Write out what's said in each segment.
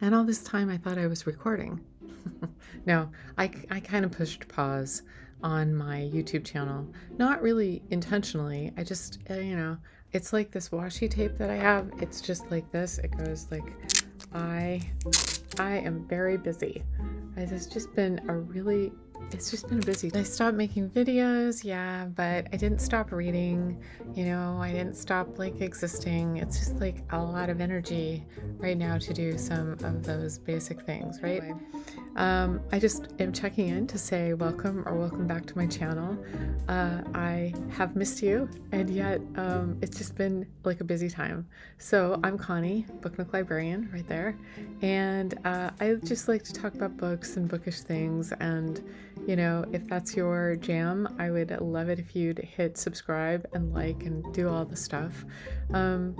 And all this time I thought I was recording. No, I kind of pushed pause on my YouTube channel. Not really intentionally. I just, it's like this washi tape that I have. It's just like this. It goes like, I am very busy. It's just been a busy. I stopped making videos, yeah, but I didn't stop reading, I didn't stop like existing. It's just like a lot of energy right now to do some of those basic things, right? I just am checking in to say welcome back to my channel. I have missed you, and yet it's just been like a busy time. So I'm Connie, Book Nook Librarian, right there, and I just like to talk about books and bookish things, and if that's your jam, I would love it if you'd hit subscribe and like and do all the stuff. And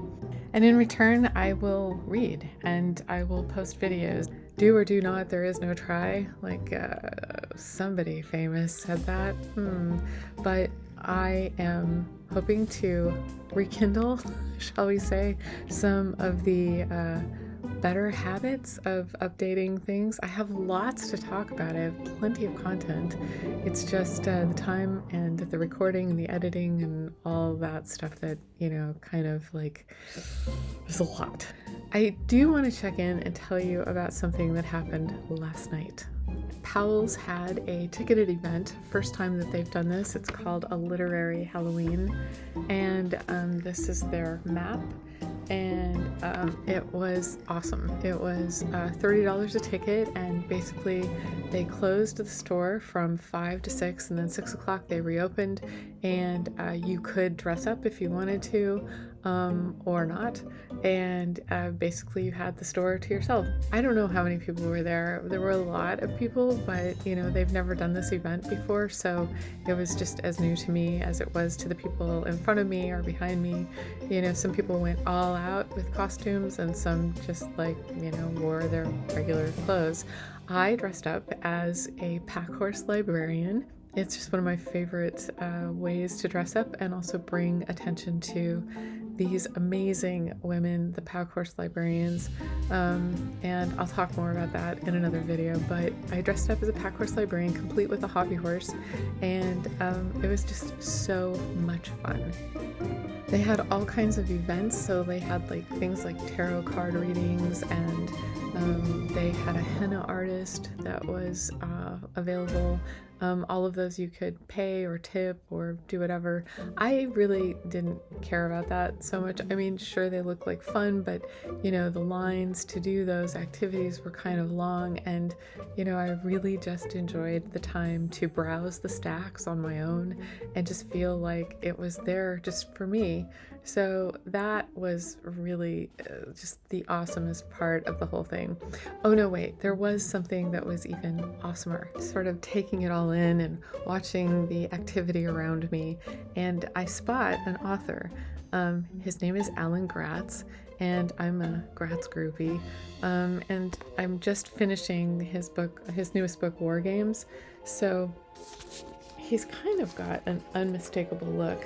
in return, I will read and I will post videos. Do or do not, there is no try. Like somebody famous said that. But I am hoping to rekindle, shall we say, some of the better habits of updating things. I have lots to talk about. I have plenty of content. It's just the time and the recording and the editing and all that stuff that, kind of like, there's a lot. I do want to check in and tell you about something that happened last night. Powell's had a ticketed event, first time that they've done this. It's called a Literary Halloween, and this is their map. And it was awesome. It was $30 a ticket, and basically they closed the store from 5 to 6, and then 6 o'clock they reopened, and you could dress up if you wanted to or not, and basically you had the store to yourself. I don't know how many people were there. There were a lot of people, but they've never done this event before, so it was just as new to me as it was to the people in front of me or behind me. Some people went all out with costumes, and some just wore their regular clothes. I dressed up as a pack horse librarian. It's just one of my favorite ways to dress up and also bring attention to these amazing women, the pack horse librarians, and I'll talk more about that in another video. But I dressed up as a pack horse librarian, complete with a hobby horse, and it was just so much fun. They had all kinds of events, so they had things like tarot card readings, and they had a henna artist that was available. All of those you could pay or tip or do whatever. I really didn't care about that so much. I mean, sure, they look like fun, but the lines to do those activities were kind of long, and I really just enjoyed the time to browse the stacks on my own and just feel like it was there just for me. So that was really just the awesomest part of the whole thing. Oh no, wait, there was something that was even awesomer. Sort of taking it all in and watching the activity around me, and I spot an author. His name is Gratz, and I'm a Gratz groupie, and I'm just finishing his newest book, War Games. So he's kind of got an unmistakable look,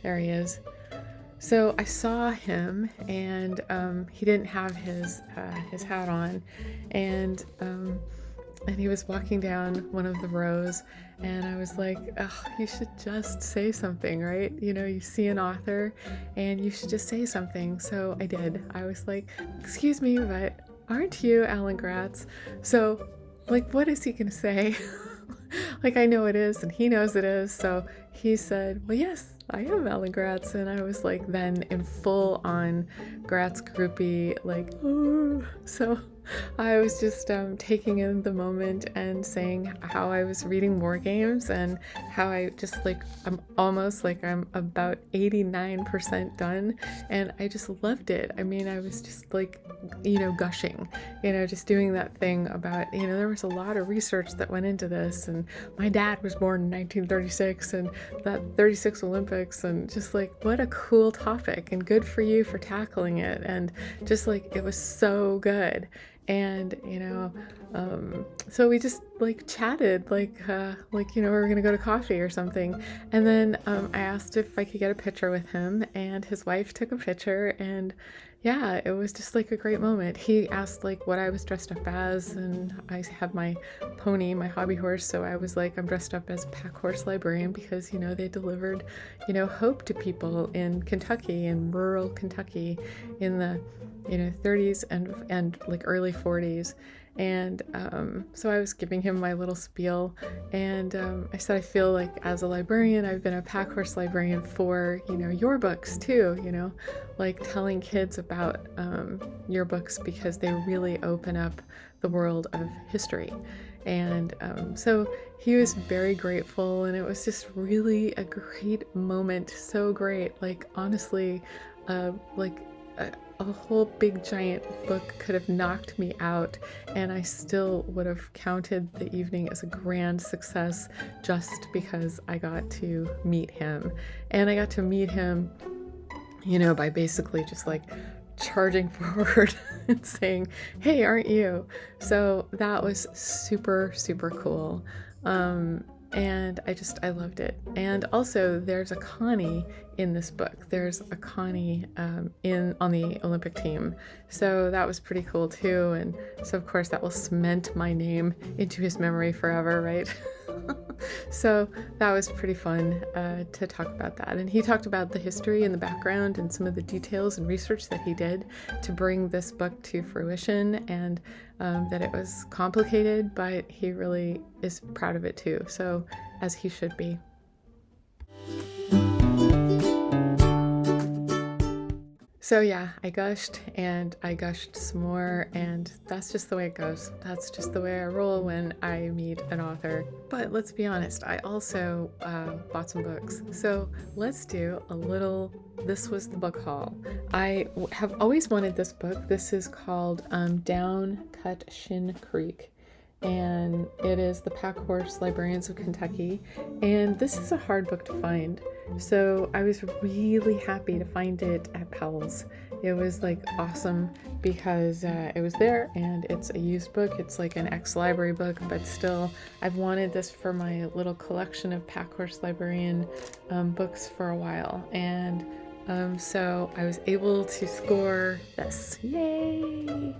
there he is. So I saw him, and he didn't have his hat on, and he was walking down one of the rows, and I was like, oh, you should just say something, right? You see an author and you should just say something. So I did. I was like, excuse me, but aren't you Alan Gratz? So what is he gonna say? I know it is, and he knows it is. So he said, well, yes, I am Alan Gratz. And I was then in full on Gratz groupie, oh. So I was just taking in the moment and saying how I was reading War Games, and how I just I'm almost I'm about 89% done, and I just loved it. I mean, I was just gushing, just doing that thing about, there was a lot of research that went into this, and my dad was born in 1936, and that 36 Olympics, and just what a cool topic, and good for you for tackling it, and just it was so good. And so we just chatted we were gonna go to coffee or something, and then I asked if I could get a picture with him, and his wife took a picture, and yeah, it was just like a great moment. He asked like what I was dressed up as, and I have my pony, my hobby horse, so I was like, I'm dressed up as a pack horse librarian because, they delivered, hope to people in Kentucky, in rural Kentucky in the, 30s and like early 40s. And so I was giving him my little spiel, and I said, I feel like as a librarian, I've been a pack horse librarian for, your books too, like telling kids about your books because they really open up the world of history. And so he was very grateful, and it was just really a great moment. So great. Like, honestly, like a whole big giant book could have knocked me out, and I still would have counted the evening as a grand success just because I got to meet him. And I got to meet him, by basically just like charging forward and saying, hey, aren't you? So that was super, super cool. And I loved it. And also there's a Connie in this book. There's a Connie on the Olympic team. So that was pretty cool too. And so of course that will cement my name into his memory forever, right? So that was pretty fun to talk about that. And he talked about the history and the background and some of the details and research that he did to bring this book to fruition, and that it was complicated, but he really is proud of it too. So, as he should be. So yeah, I gushed and I gushed some more, and that's just the way it goes. That's just the way I roll when I meet an author. But let's be honest, I also bought some books. So let's do a little, this was the book haul. I have always wanted this book. This is called Down Cut Shin Creek, and it is the Pack Horse Librarians of Kentucky, and this is a hard book to find. So I was really happy to find it at Powell's. It was like awesome because it was there, and it's a used book. It's like an ex-library book, but still I've wanted this for my little collection of Pack Horse Librarian books for a while, and so I was able to score this. Yay!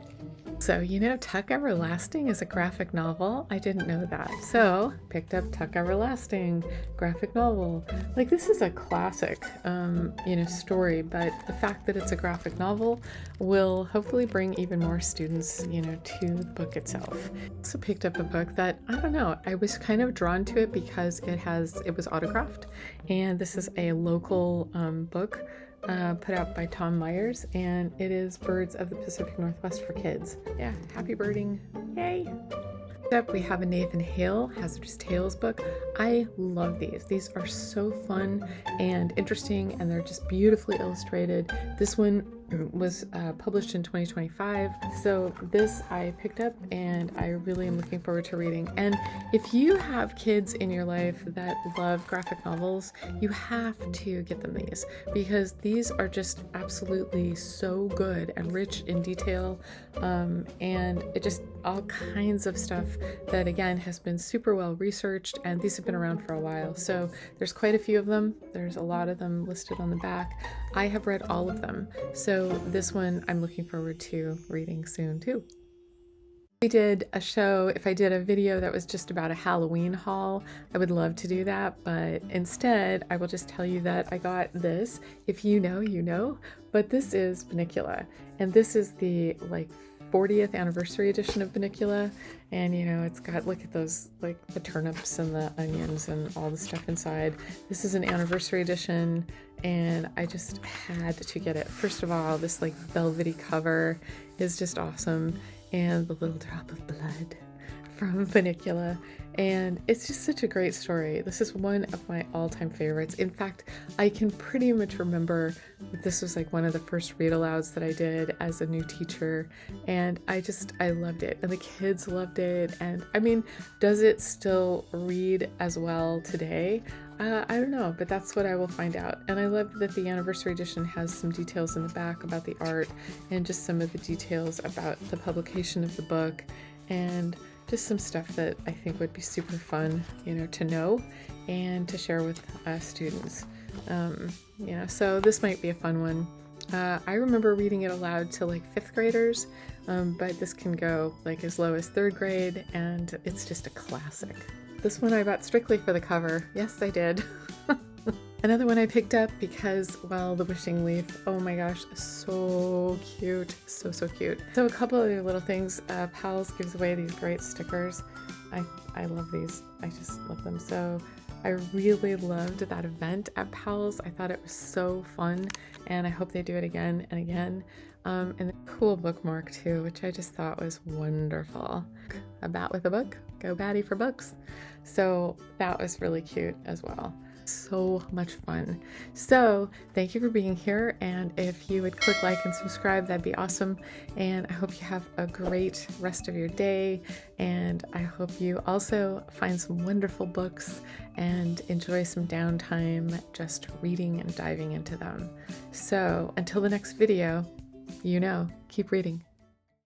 So, Tuck Everlasting is a graphic novel. I didn't know that. So, picked up Tuck Everlasting, graphic novel. Like, this is a classic, story, but the fact that it's a graphic novel will hopefully bring even more students, to the book itself. Also picked up a book that, I don't know, I was kind of drawn to it because it was autographed, and this is a local book put out by Tom Myers, and it is Birds of the Pacific Northwest for kids. Yeah, happy birding. Yay! Next up, we have a Nathan Hale, Hazardous Tales book. I love these. These are so fun and interesting, and they're just beautifully illustrated. This one was published in 2025. So this I picked up, and I really am looking forward to reading. And if you have kids in your life that love graphic novels, you have to get them these, because these are just absolutely so good and rich in detail, and it just all kinds of stuff that again has been super well researched, and these have been around for a while. So there's quite a few of them. There's a lot of them listed on the back. I have read all of them. So this one I'm looking forward to reading soon too. We did a show, if I did a video that was just about a Halloween haul, I would love to do that, but instead I will just tell you that I got this. If you know, you know, but this is Bunnicula, and this is the 40th anniversary edition of Bunnicula, and it's got, look at those, like the turnips and the onions and all the stuff inside. This is an anniversary edition, and I just had to get it. First of all, this velvety cover is just awesome, and the little drop of blood from Bunnicula, and it's just such a great story. This is one of my all-time favorites. In fact, I can pretty much remember that this was one of the first read-alouds that I did as a new teacher, and I loved it, and the kids loved it. And I mean, does it still read as well today? I don't know, but that's what I will find out. And I love that the anniversary edition has some details in the back about the art, and just some of the details about the publication of the book, and just some stuff that I think would be super fun, to know and to share with students. So this might be a fun one. I remember reading it aloud to like 5th graders, but this can go like as low as 3rd grade, and it's just a classic. This one I bought strictly for the cover. Yes, I did. Another one I picked up because, well, the wishing leaf, oh my gosh, so cute. So, so cute. So a couple other little things. Powell gives away these great stickers. I love these. I just love them. So I really loved that event at Powell's. I thought it was so fun, and I hope they do it again and again. And the cool bookmark too, which I just thought was wonderful. A bat with a book, go batty for books. So that was really cute as well. So much fun. So thank you for being here, and if you would click like and subscribe, that'd be awesome. And I hope you have a great rest of your day, and I hope you also find some wonderful books and enjoy some downtime just reading and diving into them. So until the next video, keep reading.